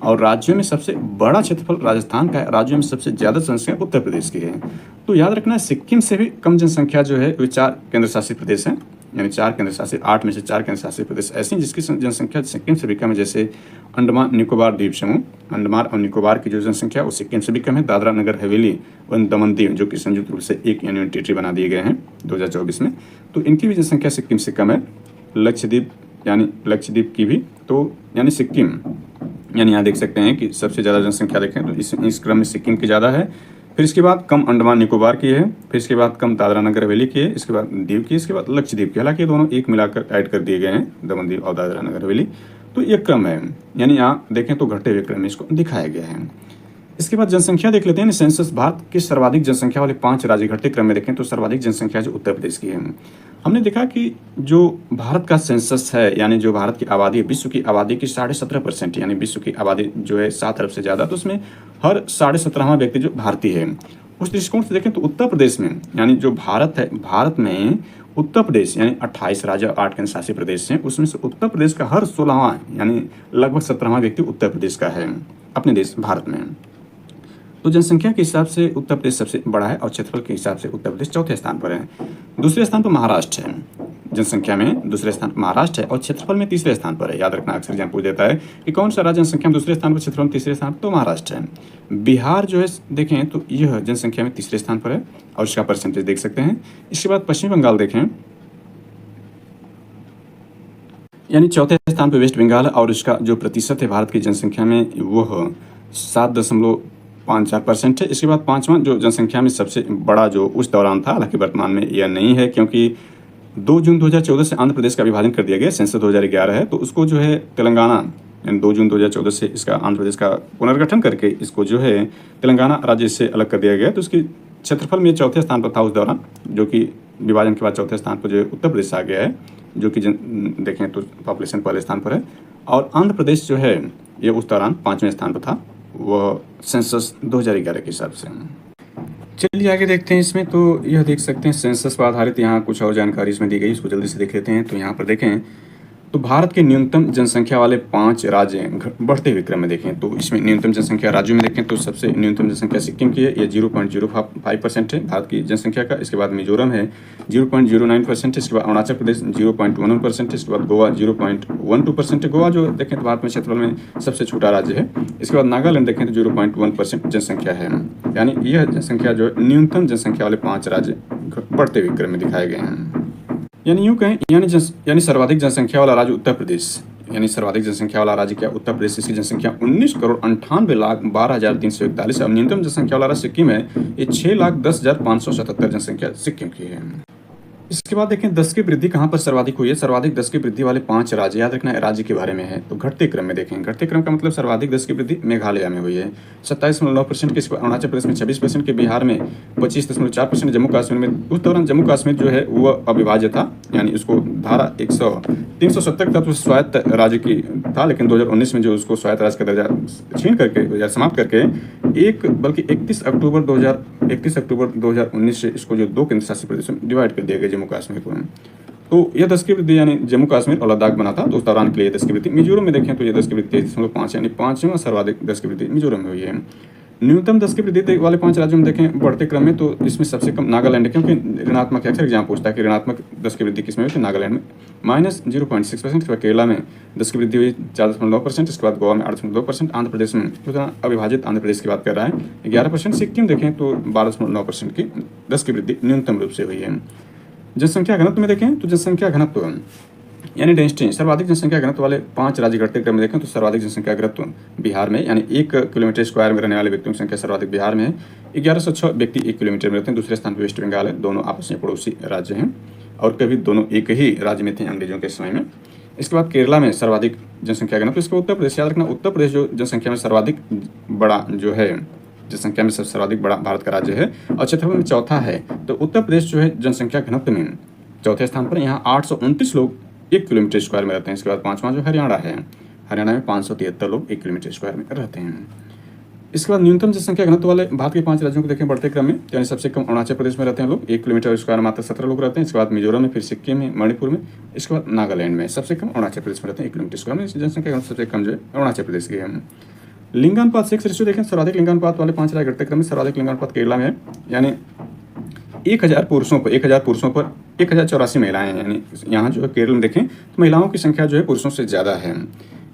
और राज्यों में सबसे बड़ा क्षेत्रफल राजस्थान का है, राज्यों में सबसे ज़्यादा जनसंख्या उत्तर प्रदेश की है। तो याद रखना है सिक्किम से भी कम जनसंख्या जो है वे 4 केंद्र शासित प्रदेश हैं, यानी 4 केंद्र शासित 8 में से 4 केंद्र शासित प्रदेश ऐसे हैं जिसकी जनसंख्या सिक्किम से भी कम है, जैसे अंडमान निकोबार द्वीप समूह, अंडमान और निकोबार की जो जनसंख्या वो सिक्किम से भी कम है। दादरा नगर हवेली व दमन दीव जो कि संयुक्त रूप से एक यूनियन टेरिटरी बना दिए गए हैं 2024 में, तो इनकी भी जनसंख्या सिक्किम से कम है। लक्षद्वीप की भी, तो यानी सिक्किम, यानी यहाँ देख सकते हैं कि सबसे ज़्यादा जनसंख्या देखें तो इस क्रम में सिक्किम की ज़्यादा है, फिर इसके बाद कम अंडमान निकोबार की है, फिर इसके बाद कम दादरा नगर हवेली की है, इसके बाद दीव की, इसके बाद लक्षद्वीप की। हालांकि दोनों एक मिलाकर ऐड कर दिए गए हैं, दमन दीव और दादरा नगर हवेली, तो ये क्रम है, यानी यहाँ देखें तो घटे हुए क्रम में इसको दिखाया गया है। इसके बाद जनसंख्या देख लेते हैं। सेंसस भारत के सर्वाधिक जनसंख्या वाले 5 राज्य घटते क्रम में देखें तो सर्वाधिक जनसंख्या जो उत्तर प्रदेश की है। हमने देखा कि जो भारत का सेंसस है, यानी जो भारत की आबादी है, विश्व की आबादी की 17.5%, यानी विश्व की आबादी जो है 7 अरब से ज़्यादा, तो उसमें हर 17.5वां व्यक्ति जो भारतीय है। उस दृष्टिकोण से देखें तो उत्तर प्रदेश में, यानी जो भारत है, भारत में उत्तर प्रदेश यानी 28 राज्य और 8 केंद्र शासित प्रदेश हैं, उसमें से उत्तर प्रदेश का हर 16वां यानी लगभग 17वां व्यक्ति उत्तर प्रदेश का है अपने देश भारत में। तो जनसंख्या के हिसाब से उत्तर प्रदेश सबसे बड़ा है और क्षेत्रफल के हिसाब से उत्तर प्रदेश चौथे स्थान पर है। दूसरे स्थान पर महाराष्ट्र है, जनसंख्या में दूसरे स्थान पर महाराष्ट्र है और क्षेत्रफल में तीसरे स्थान पर है। याद रखना, अक्सर एग्जाम पूछ देता है कि कौन सा राज्य जनसंख्या में दूसरे स्थान पर, क्षेत्रफल में तीसरे स्थान पर, तो महाराष्ट्र है। बिहार जो है देखें तो यह जनसंख्या में तीसरे स्थान पर है और इसका परसेंटेज देख सकते हैं। इसके बाद पश्चिम बंगाल देखें, यानी चौथे स्थान पर वेस्ट बंगाल और इसका जो प्रतिशत है भारत की जनसंख्या में वह 7.54% है। इसके बाद 5वां जो जनसंख्या में सबसे बड़ा जो उस दौरान था, हालांकि वर्तमान में यह नहीं है क्योंकि 2 जून 2014 से आंध्र प्रदेश का विभाजन कर दिया गया, सेंसस 2011 है, तो उसको जो है तेलंगाना, यानी 2 जून 2014 से इसका आंध्र प्रदेश का पुनर्गठन करके इसको जो है तेलंगाना राज्य से अलग कर दिया गया। तो उसकी क्षेत्रफल में चौथे स्थान पर था उस दौरान, जो कि विभाजन के बाद चौथे स्थान पर जो है उत्तर प्रदेश आ गया है, जो कि देखें तो पॉपुलेशन पहले स्थान पर है। और आंध्र प्रदेश जो है ये उस दौरान 5वें स्थान पर था, वह सेंसस 2011 के हिसाब से। चलिए आगे देखते हैं। इसमें तो यह देख सकते हैं सेंसस पर आधारित यहाँ कुछ और जानकारी इसमें दी गई, इसको जल्दी से देख लेते हैं। तो यहाँ पर देखें तो भारत के न्यूनतम जनसंख्या वाले 5 राज्य बढ़ते हुए क्रम में देखें तो इसमें न्यूनतम जनसंख्या राज्यों में देखें तो सबसे न्यूनतम जनसंख्या सिक्किम की है, ये 0.05% है भारत की जनसंख्या का। इसके बाद मिजोरम है 0.09%, इसके बाद अरुणाचल प्रदेश 0.11%, इसके बाद गोवा 0.12% है। गोवा जो देखें तो भारत में क्षेत्रफल में सबसे छोटा राज्य है। इसके बाद नागालैंड देखें तो 0.1% जनसंख्या है। यानी यह जनसंख्या जो है न्यूनतम जनसंख्या वाले 5 राज्य बढ़ते हुए क्रम में दिखाए गए हैं। यानी यूँ कहें यानी सर्वाधिक जनसंख्या वाला राज्य उत्तर प्रदेश, यानी सर्वाधिक जनसंख्या वाला राज्य क्या उत्तर प्रदेश, इसकी जनसंख्या 19,98,12,341 है। अब न्यूनतम जनसंख्या वाला राज्य सिक्किम है, ये 6,10,577 जनसंख्या सिक्किम की है। इसके बाद देखें 10 की वृद्धि कहाँ पर सर्वाधिक हुई है। सर्वाधिक 10 की वृद्धि वाले 5 राज्य, याद रखना है राज्य के बारे में है, तो घटते क्रम में देखें। घटते क्रम का मतलब सर्वाधिक 10 की वृद्धि मेघालय में हुई है 27.9% की, अरुणाचल प्रदेश में 26% के, बिहार में 25.4%, जम्मू कश्मीर में। उस दौरान जम्मू कश्मीर जो है वह अविभाज्य था, यानी उसको धारा 370 तत्व स्वायत्त राज्य की था, लेकिन 2019 में जो उसको स्वायत्त राज्य का दर्जा छीन करके समाप्त करके बल्कि 31 अक्टूबर 2019 से इसको जो 2 केंद्र शासित प्रदेशों में डिवाइड कर दिया गया जम्मू कश्मीर को। तो यह 10 की वृद्धि यानी जम्मू कश्मीर और लद्दाख बना था, तो उस दौरान के लिए 10 की वृद्धि। मिजोरम में देखें तो ये 10 की वृद्धि 23.5 यानी 5वां सर्वाधिक 10 की वृद्धि मिजोरम में हुई है। न्यूनतम 10 की वृद्धि वाले 5 राज्यों में देखें बढ़ते क्रम में, तो इसमें सबसे कम नागालैंड है, क्योंकि ऋणात्मक अक्सर एग्जाम पूछता है कि ऋणात्मक 10 की वृद्धि किसमें हुई, तो नागालैंड में -0.6%। इसके बाद केरला में 10 की वृद्धि हुई 4.9%, इसके बाद गोवा में 8.2%, आंध्र प्रदेश में अविभाजित आंध्र प्रदेश की बात कर रहा है 11%, सिक्किम देखें तो 12.9% की 10 की वृद्धि न्यूनतम रूप से हुई है। जनसंख्या घनत्व में देखें तो जनसंख्या घनत्व यानी डेंसिटी, सर्वाधिक जनसंख्या घनत्व वाले 5 राज्य घटते क्रम में देखें तो सर्वाधिक जनसंख्या घनत्व बिहार में, यानी 1 किलोमीटर स्क्वायर में रहने वाले व्यक्तियों की संख्या सर्वाधिक बिहार में है। 1106 व्यक्ति 1 किलोमीटर में रहते हैं। दूसरे स्थान पर वेस्ट बंगाल है। दोनों आपस में पड़ोसी राज्य हैं और कभी दोनों एक ही राज्य में थे अंग्रेजों के समय में। इसके बाद केरला में सर्वाधिक जनसंख्या घनत्व, इसके उत्तर प्रदेश, याद रखना उत्तर प्रदेश जो जनसंख्या में सर्वाधिक बड़ा जो है, जनसंख्या में सबसे सर्वाधिक बड़ा भारत का राज्य है और क्षेत्रफल में चौथा है। तो उत्तर प्रदेश जो है जनसंख्या घनत्व में चौथे स्थान पर, यहाँ 829 लोग 1 किलोमीटर स्क्वायर में रहते हैं। इसके बाद 5वां जो हरियाणा है, हरियाणा में 573 लोग 1 किलोमीटर स्क्वायर में रहते हैं। इसके बाद न्यूनतम जनसंख्या घनत्व वाले भारत के 5 राज्यों को देखें बढ़ते क्रम में, यानी सबसे कम अरुणाचल प्रदेश में रहते हैं लोग, 1 किलोमीटर स्क्वायर मात्र 17 लोग रहते हैं। इसके बाद मिजोरम में, फिर सिक्किम में, मणिपुर में, इसके बाद नागालैंड में। सबसे कम अरुणाचल प्रदेश में रहते हैं 1 किलोमीटर स्क्वायर में। जनसंख्या घनत्व सबसे कम जो है अरुणाचल प्रदेश की है। लिंगानुपात सेक्स रेशियो देखें, सर्वाधिक लिंगानुपात वाले 5 राज्य घटते क्रम में सर्वाधिक लिंगानुपात केरला में है, यानी 1000 पुरुषों पर 1084 महिलाएं हैं। यानी यहाँ जो है केरल में देखें तो महिलाओं की संख्या जो है पुरुषों से ज़्यादा है।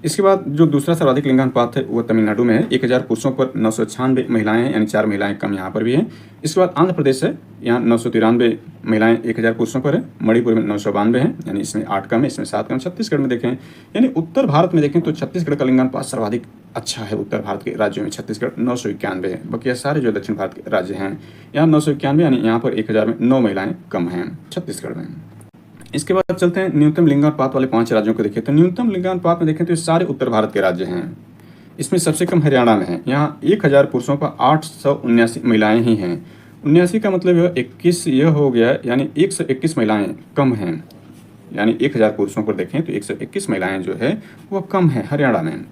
इसके बाद जो दूसरा सर्वाधिक लिंगानुपात है वो तमिलनाडु में है, 1000 पुरुषों पर 996 महिलाएं हैं, यानी 4 महिलाएं कम यहाँ पर भी हैं। इसके बाद आंध्र प्रदेश है, यहाँ 993 महिलाएं 1000 पुरुषों पर है। मणिपुर में 992 हैं, यानी इसमें 8 कम है, इसमें 7 कम। छत्तीसगढ़ में देखें, यानी उत्तर भारत में देखें तो छत्तीसगढ़ का लिंगानुपात सर्वाधिक अच्छा है। उत्तर भारत के राज्यों में छत्तीसगढ़ 991 है, बाकी सारे जो दक्षिण भारत के राज्य हैं यहाँ 991, यानी यहाँ पर 1000 में 9 महिलाएं कम हैं छत्तीसगढ़ में। इसके बाद चलते हैं न्यूनतम लिंगानुपात वाले 5 राज्यों को देखें। तो न्यूनतम लिंगानुपात में देखें तो ये सारे उत्तर भारत के राज्य हैं। इसमें सबसे कम हरियाणा में है, यहाँ 1000 पुरुषों पर 879 महिलाएं ही हैं। 79 का मतलब 21 यह हो गया, यानी 121 महिलाएं कम हैं। यानी 1000 पुरुषों पर देखें तो 121 महिलाएं जो है वह कम है हरियाणा में।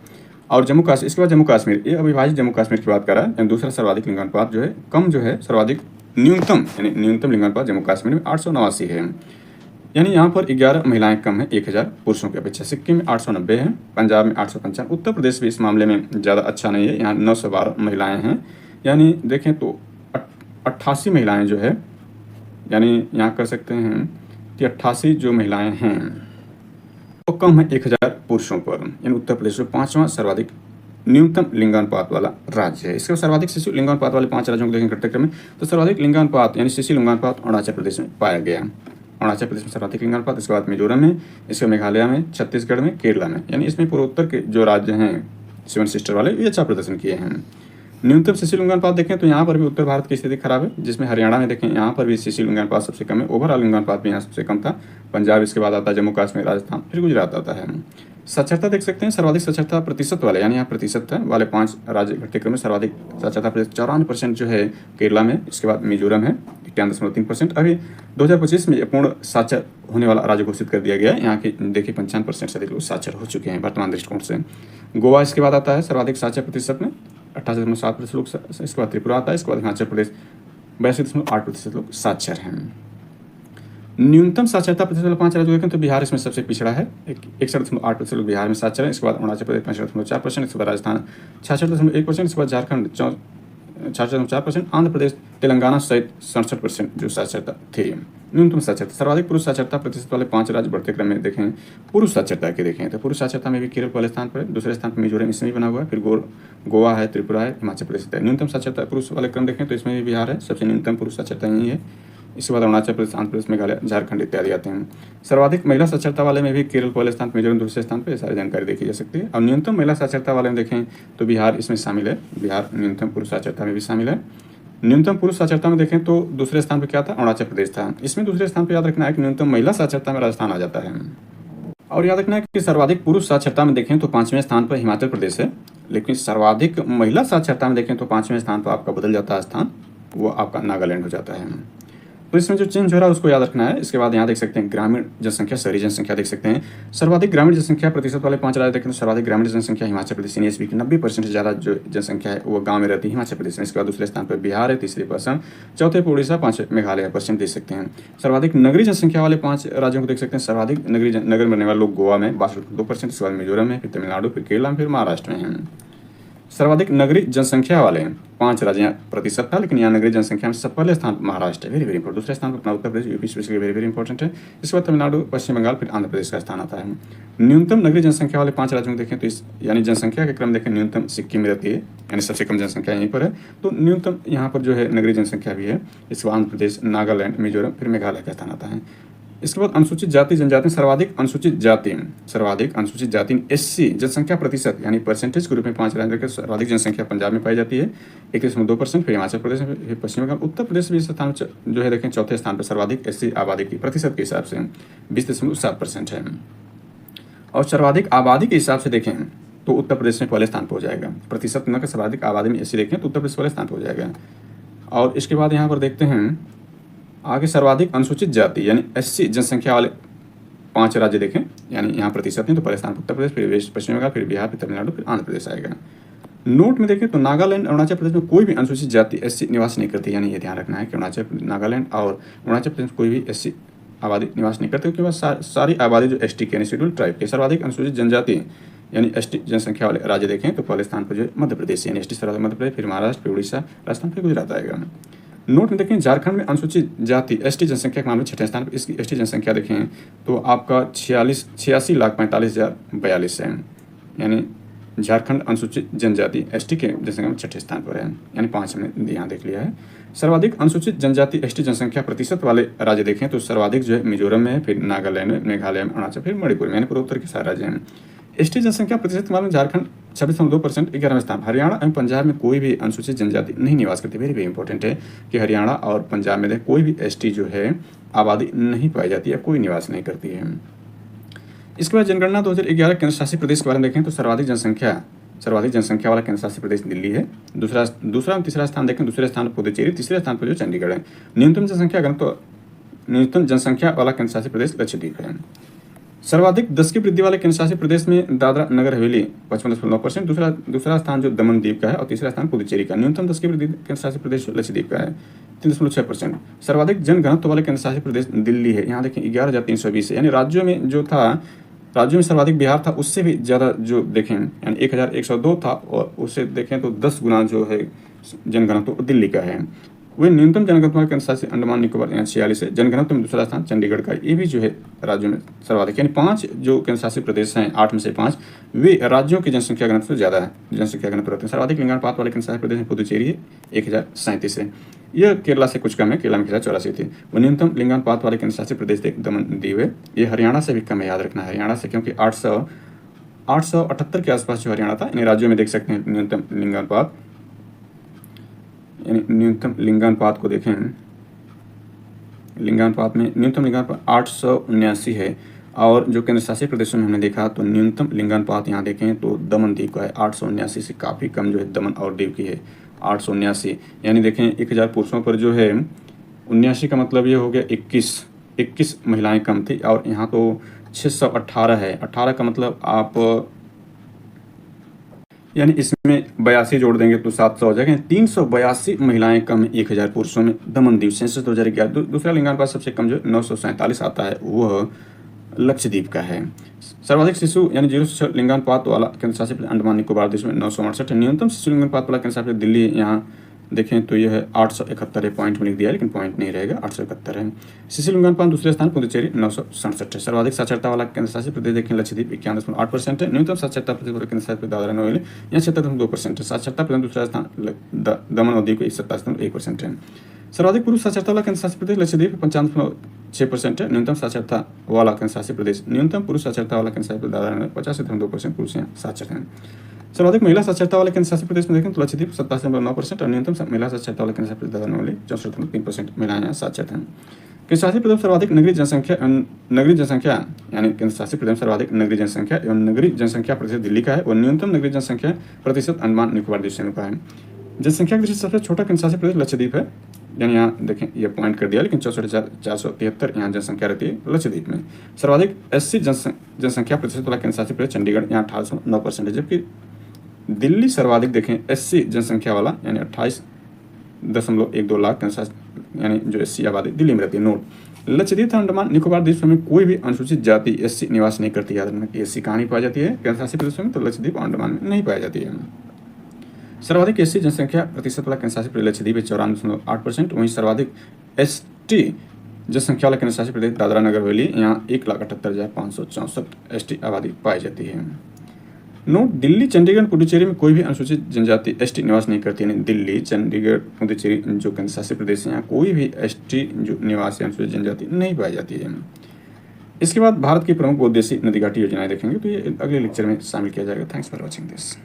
और जम्मू कश्मीर, इसके बाद जम्मू कश्मीर, ये अविभाजित जम्मू कश्मीर की बात कर रहा है, यानी दूसरा सर्वाधिक लिंगानुपात जो है कम जो है, सर्वाधिक न्यूनतम यानी न्यूनतम लिंगानुपात जम्मू कश्मीर में 889 है, यानी यहाँ पर 11 महिलाएं कम हैं 1000 पुरुषों की अपेक्षा। सिक्किम में 890 है, पंजाब में 855। उत्तर प्रदेश भी इस मामले में ज़्यादा अच्छा नहीं है, यहाँ 912 महिलाएं हैं। यानी देखें तो 88 महिलाएं जो है, यानी यहाँ कर सकते हैं कि 88 जो महिलाएं हैं वो कम है 1000 पुरुषों पर। यानी उत्तर प्रदेश जो 5वां सर्वाधिक न्यूनतम लिंगानुपात वाला राज्य है। इसके सर्वाधिक शिशु लिंगानुपात वाले 5 राज्यों को देखें घटते क्रम में, तो सर्वाधिक लिंगानुपात यानी शिशु लिंगानुपात अरुणाचल प्रदेश में पाया गया। अरुणाचल प्रदेश में सर्वाधिक लिंगानुपात, इसके बाद मिजोरम में, इसके मेघालय में, छत्तीसगढ़ में, केरला में। यानी इसमें पूर्वोत्तर के जो राज्य हैं 7 सिस्टर वाले, ये अच्छा प्रदर्शन किए हैं। न्यूनतम शिशु लिंगानुपात देखें तो यहाँ पर भी उत्तर भारत की स्थिति खराब है, जिसमें हरियाणा में देखें यहाँ पर भी शिशु लिंगानुपात सबसे कम है। ओवरऑल लिंगानुपात भी यहाँ सबसे कम था। पंजाब, इसके बाद आता है जम्मू कश्मीर, राजस्थान, फिर गुजरात आता है। साक्षरता देख सकते हैं, सर्वाधिक साक्षरता प्रतिशत वाले, यानी यहाँ प्रतिशत है वाले 5 राज्य घटते क्रम में सर्वाधिक साक्षरता प्रतिशत 54% जो है केरला में, इसके बाद मिजोरम है 91.3%। अभी 2025 में पूर्ण साक्षर होने वाला राज्य घोषित कर दिया गया है। यहाँ के देखिए 55% से अधिक लोग साक्षर हो चुके हैं वर्तमान दृष्टिकोण से। गोवा इसके बाद आता है सर्वाधिक साक्षर प्रतिशत में 88.7% लोग, इसके बाद त्रिपुरा आता है, इसके बाद हिमाचल प्रदेश 82.8% लोग साक्षर हैं। न्यूनतम साक्षरता प्रतिशत वाले 5 राज्य देखें तो बिहार इसमें सबसे पिछड़ा है। 61.8% लोग बिहार में साक्षर हैं। इसके बाद अरुणाचल प्रदेश 65.4%, इसके बाद राजस्थान 66.1%, इसके बाद झारखंड 66.4%, आंध्र प्रदेश, तेलंगाना सहित 67% जो साक्षरता थी। न्यूनतम साक्षरता, सर्वाधिक पुरुष साक्षरता प्रतिशत वाले 5 राज्य बढ़ते क्रम में देखें। पुरुष साक्षरता के देखें तो पुरुष साक्षरता में भी केरल पहले स्थान पर है, दूसरे स्थान पर मिजोरम इसमें भी बना हुआ है, फिर गोवा है, त्रिपुरा है, हिमाचल प्रदेश है। न्यूनतम साक्षरता पुरुष वाले क्रम देखें तो इसमें भी बिहार है, सबसे न्यूनतम पुरुष साक्षरता यही है। इसके बाद अरुणाचल प्रदेश, आंध्र प्रदेश, मेघालय, झारखंड इत्यादि आते हैं। सर्वाधिक महिला साक्षरता वाले में भी केरल पहले स्थान पर, मिजोरम दूसरे स्थान पर, ये सारी जानकारी देखी जा सकती है। और न्यूनतम महिला साक्षरता वाले में देखें तो बिहार इसमें शामिल है, बिहार न्यूनतम पुरुष साक्षरता में भी शामिल है। न्यूनतम पुरुष साक्षरता में देखें तो दूसरे स्थान पर क्या था, अरुणाचल प्रदेश था। इसमें दूसरे स्थान पर याद रखना है कि न्यूनतम महिला साक्षरता में राजस्थान आ जाता है। और याद रखना है कि सर्वाधिक पुरुष साक्षरता में देखें तो 5वें स्थान पर हिमाचल प्रदेश है, लेकिन सर्वाधिक महिला साक्षरता में देखें तो 5वें स्थान पर आपका बदल जाता है स्थान, वो आपका नागालैंड हो जाता है। तो इसमें जो चेंज हो रहा है उसको याद रखना है। इसके बाद यहाँ देख सकते हैं ग्रामीण जनसंख्या, शहरी जनसंख्या देख सकते हैं। सर्वाधिक ग्रामीण जनसंख्या प्रतिशत वाले 5 राज्य देखें तो सर्वाधिक ग्रामीण जनसंख्या हिमाचल प्रदेश, यानी एसबी की 90% से ज़्यादा जो जनसंख्या है वो गांव में रहती है हिमाचल प्रदेश में। इसके बाद दूसरे स्थान पर बिहार है, तीसरे पर असम, चौथे पर उड़ीसा, 5वें मेघालय, पश्चिम देख सकते हैं। सर्वाधिक नगरीय जनसंख्या वाले 5 राज्यों को देख सकते हैं। सर्वाधिक नगर में रहने वाले लोग गोवा में 62%, इसके बाद मिजोरम में, फिर तमिलनाडु, फिर केरला में, फिर महाराष्ट्र में हैं। सर्वाधिक नगरीय जनसंख्या वाले 5 राज्य प्रतिशत था, लेकिन यहाँ नगरीय जनसंख्या में सब पहले स्थान महाराष्ट्र है, वेरी वेरी इंपॉर्टेंट। दूसरे स्थान पर अपना Uttar Pradesh, UP specially very very important है। इसके बाद तमिलनाडु, पश्चिम बंगाल, फिर आंध्र प्रदेश का स्थान आता है। न्यूनतम नगरीय जनसंख्या वाले 5 राज्यों में देखें तो इस यानी जनसंख्या के क्रम देखें, न्यूनतम सिक्किम में रहती है, यानी सबसे कम जनसंख्या यहीं पर है। तो न्यूनतम यहाँ पर जो है नगरीय जनसंख्या भी है। इसके बाद आंध्र प्रदेश, नागालैंड, मिजोरम, फिर मेघालय का स्थान आता है। इसके बाद अनुसूचित जाति जनजाति, सर्वाधिक अनुसूचित जाति एससी जनसंख्या प्रतिशत यानी परसेंटेज के रूप में 5 राज्यों के सर्वाधिक जनसंख्या पंजाब में पाई जाती है 21.2%, फिर हिमाचल प्रदेश में, फिर पश्चिम बंगाल, उत्तर प्रदेश भी स्थान जो है देखें चौथे स्थान पर सर्वाधिक एससी आबादी की प्रतिशत के हिसाब से 20.7% है। और सर्वाधिक आबादी के हिसाब से देखें तो उत्तर प्रदेश में पहले स्थान पर हो जाएगा। प्रतिशत न कर सर्वाधिक आबादी में एससी देखें तो उत्तर प्रदेश पहले स्थान पर हो जाएगा। और इसके बाद यहाँ पर देखते हैं आगे सर्वाधिक अनुसूचित जाति यानी एससी जनसंख्या वाले 5 राज्य देखें, यानी यहाँ प्रतिशत नहीं तो पहले स्थान पर उत्तर प्रदेश, फिर वेस्ट पश्चिम बंगाल, फिर बिहार, फिर तमिलनाडु, फिर आंध्र प्रदेश आएगा। नोट में देखें तो नागालैंड, अरुणाचल प्रदेश में कोई भी अनुसूचित जाति एससी निवास नहीं करती, यानी ये ध्यान रखना है कि नागालैंड और अरुणाचल प्रदेश में कोई भी एससी आबादी निवास नहीं करते, क्योंकि सारी आबादी जो एसटी के यानी शेड्यूल ट्राइब के। सर्वाधिक अनुसूचित जनजाति यानी एसटी जनसंख्या वाले राज्य देखें तो पहले स्थान पर जो मध्य प्रदेश यानी एसटी सर्वाधिक मध्य प्रदेश, फिर महाराष्ट्र, फिर उड़ीसा, राजस्थान, फिर गुजरात आएगा। नोट में देखें झारखंड में अनुसूचित जाति एसटी जनसंख्या के मामले में 6ठे स्थान पर, इसकी एसटी जनसंख्या देखें तो आपका 86,45,042 है, यानी झारखंड अनुसूचित जनजाति एसटी के जनसंख्या में 6ठे स्थान पर है, यानी 5 हमने यहाँ देख लिया है। सर्वाधिक अनुसूचित जनजाति एसटी जनसंख्या प्रतिशत वाले राज्य देखें तो सर्वाधिक जो है मिजोरम में, फिर नागालैंड में, मेघालय में, अरुणाचल, फिर मणिपुर में, यानी पूर्वोत्तर के सारे राज्य हैं। एसटी जनसंख्या प्रतिशत मामले में झारखंड 26.2%, 11वें स्थान। हरियाणा एवं पंजाब में कोई भी अनुसूचित जनजाति नहीं निवास करती। वेरी वेरी इंपॉर्टेंट है कि हरियाणा और पंजाब में कोई भी एसटी जो है आबादी नहीं पाई जाती है, कोई निवास नहीं करती है। इसके बाद जनगणना 2011 केंद्र शासित प्रदेश के बारे में देखें तो सर्वाधिक जनसंख्या वाला केंद्र शासित प्रदेश दिल्ली है। दूसरा तीसरा स्थान देखें, दूसरे स्थान पर पुदुचेरी, तीसरे स्थान पर जो चंडीगढ़ है। न्यूनतम जनसंख्या वाला केंद्र शासित प्रदेश लक्षद्वीप है। सर्वाधिक 10 की वृद्धि वाले केंद्र शासित प्रदेश में दादरा नगर हवेली 55.9%, दूसरा स्थान जो दमन द्वीप का है, और तीसरा स्थान पुदुचेरी का। न्यूनतम 10 की वृद्धि केंद्र शासित प्रदेश लक्षद्वीप का है 3.6%। सर्वाधिक जनघनत्व वाले केंद्र शासित प्रदेश दिल्ली है, यहाँ देखें 11,320 है, यानी राज्यों में सर्वाधिक बिहार था, उससे भी ज़्यादा जो देखें यानी 1,102 था, और उससे देखें तो 10 गुना जो है जनघनत्व दिल्ली का है। वही न्यूनतम जनघनत्व वाले केंद्र शासित अंडमान निकोबार यहाँ 46 है। जनघनत्व में दूसरा स्थान चंडीगढ़ का, ये भी जो है राज्यों में सर्वाधिक, यानी 5 जो केंद्र शासित प्रदेश हैं 8 में से 5 वे राज्यों की जनसंख्या घनत्व से ज़्यादा है, जनसंख्या घनत्व रहते हैं। सर्वाधिक लिंगानुपात वाले केंद्र शासित प्रदेश में पुदुचेरी है 1037 है, यह केरला से कुछ कम है, केरला में 1084 थी। वो न्यूनतम लिंगानुपात वाले केंद्र शासित प्रदेश दमन दीव है, ये हरियाणा से भी कम है, याद रखना है हरियाणा से, क्योंकि 878 के आसपास जो हरियाणा था। इन राज्यों में देख सकते हैं न्यूनतम लिंगानुपात, यानी न्यूनतम लिंगानुपात को देखें, लिंगानुपात में न्यूनतम लिंगानुपात 879 है, और जो केंद्र शासित प्रदेशों में हमने देखा तो न्यूनतम लिंगानुपात यहाँ देखें तो दमन द्वीप का है 879 से काफ़ी कम जो है दमन और दीव की है 879, यानी देखें 1000 पुरुषों पर जो है 79 का मतलब ये हो गया 21 महिलाएं कम थी, और यहाँ तो 618 है। 18 का मतलब आप यानी इसमें 82 जोड़ देंगे तो 700 हो जाएगा। 382 महिलाएं कम 1000 पुरुषों में। दमनदीप सेंसस 2011। दूसरा लिंगानुपात सबसे कम जो 947 आता है वह लक्षद्वीप का है। सर्वाधिक शिशु यानी 0 से 6 लिंगानुपात वाला केंद्र शासित प्रदेश अंडमान निकोबार देश में 968 है। न्यूनतम शिशु लिंगानुपात वाला केंद्र शासित दिल्ली, यहाँ देखें तो यह है 871 है। पॉइंट में लिख दिया है लेकिन पॉइंट नहीं रहेगा, 871 है। शिशु लिंगानुपात दूसरे स्थान पुडुचेरी 967 है। सर्वाधिक साक्षरता वाला केंद्र शासित प्रदेश देखें लक्षद्वीप 91.8% है। न्यूनतम साक्षरता प्रतिशत वाला केंद्र शासित प्रदेश दादरा नगर हवेली यहाँ 76.2% है। साक्षरता प्रतिशत दूसरा स्थान दमन और दीव को 27.1% है। सर्वाधिक पुरुष साक्षरता वाला केंद्र शासित प्रदेश लक्षद्वीप 95.6% है। न्यूनतम साक्षरता वाला केंद्र शासित प्रदेश न्यूनतम पुरुष साक्षरता वाला केंद्र शासित प्रदेश दादरा नगर 50.2% पुरुष यहाँ साक्षर हैं। सर्वाधिक महिला साक्षरता वाले केंद्र शासित प्रदेश में देखें तो लक्षद्वीप 87.9% और न्यूनतम महिला साक्षरता वाले केंद्र शासित प्रदेश दादरा नगर 64.3% महिलाएं यहाँ साक्षर हैं। केंद्र शासित प्रदेश सर्वाधिक नगरीय जनसंख्या यानी केंद्र शासित प्रदेश सर्वाधिक नगरीय जनसंख्या एवं नगरीय जनसंख्या प्रतिशत दिल्ली का है और न्यूनतम नगरीय जनसंख्या प्रतिशत अंडमान निकोबार द्वीप समूह का है। जनसंख्या की दृष्टि से सबसे छोटा केंद्र शासित प्रदेश लक्षद्वीप है, यानी यहाँ देखें ये पॉइंट कर दिया लेकिन 64,473 यहाँ जनसंख्या रहती है लक्षद्वीप में। सर्वाधिक SC जनसंख्या प्रतिशत वाला केंद्र शासित प्रदेश चंडीगढ़ यहाँ 18.9% है, जबकि दिल्ली सर्वाधिक देखें SC जनसंख्या वाला यानी 28.12 लाख केंद्र शासित यानी जो SC आबादी दिल्ली में रहती है। नोट लक्षद्वीप अंडमान निकोबार द्वीप में कोई भी अनुसूचित जाति SC निवास नहीं करती। याद रखना कि SC कहाँ नहीं पाई जाती है केंद्र शासित प्रदेशों में, तो लक्षद्वीप अंडमान में नहीं पाई जाती है। सर्वाधिक SC जनसंख्या प्रतिशत वाला केंद्र शासित प्रदेश लक्षद्वीप 94.8%। वहीं सर्वाधिक ST जनसंख्या वाला केंद्र शासित प्रदेश दादरा नगर हवेली यहाँ 1,78,564 ST आबादी पाई जाती है। नोट दिल्ली चंडीगढ़ पुडुचेरी में कोई भी अनुसूचित जनजाति ST निवास नहीं करती है। दिल्ली चंडीगढ़ पुडुचेरी जो केंद्र शासित प्रदेश है यहाँ कोई भी ST जो निवास या अनुसूचित जनजाति नहीं पाई जाती है। इसके बाद भारत की प्रमुख बहुउद्देशीय नदी घाटी योजनाएं देखेंगे, तो ये अगले लेक्चर में शामिल किया जाएगा। Thanks for watching this.